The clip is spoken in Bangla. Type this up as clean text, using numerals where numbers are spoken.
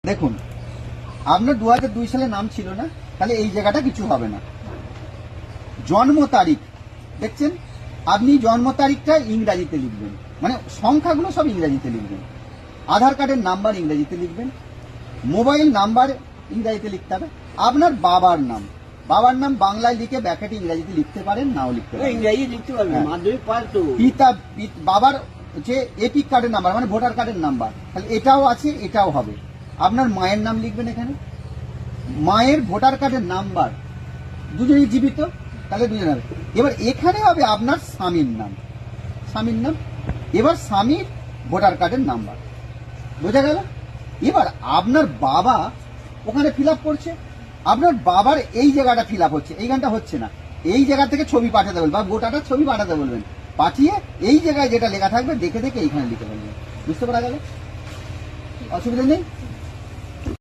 দেখুন, আপনার 2002 সালে নাম ছিল না, তাহলে এই জায়গাটা কিছু হবে না। জন্ম তারিখ দেখছেন, আপনি জন্ম তারিখটা ইংরাজিতে লিখবেন, মানে সংখ্যাগুলো সব ইংরাজিতে লিখবেন। আধার কার্ডের নাম্বার ইংরাজিতে লিখবেন, মোবাইল নাম্বার ইংরাজিতে লিখতে হবে। আপনার বাবার নাম বাংলায় লিখে ব্যাকেটে ইংরাজিতে লিখতে পারেন, নাও লিখতে পারেন। ইংরাজি লিখতে পারবেন, মাধ্যমিক পাস তো। বাবার যে এপিক কার্ডের নাম্বার মানে ভোটার কার্ডের নাম্বার, তাহলে এটাও আছে, এটাও হবে। আপনার মায়ের নাম লিখবেন এখানে, মায়ের ভোটার কার্ডের নাম্বার, দুজনই জীবিত, তাহলে দুজন হবে। এবার এখানে হবে আপনার স্বামীর নাম, এবার স্বামীর ভোটার কার্ডের নাম্বার, বোঝা গেল? এবার আপনার বাবা ওখানে ফিল আপ করছে, আপনার বাবার এই জায়গাটা ফিল আপ হচ্ছে, এইখানটা হচ্ছে না, এই জায়গা থেকে ছবি পাঠাতে বলবেন বা গোটাটা ছবি পাঠাতে বলবেন, পাঠিয়ে এই জায়গায় যেটা লেখা থাকবে দেখে দেখে এইখানে লিখে বলবেন। বুঝতে পারা গেল? অসুবিধা নেই।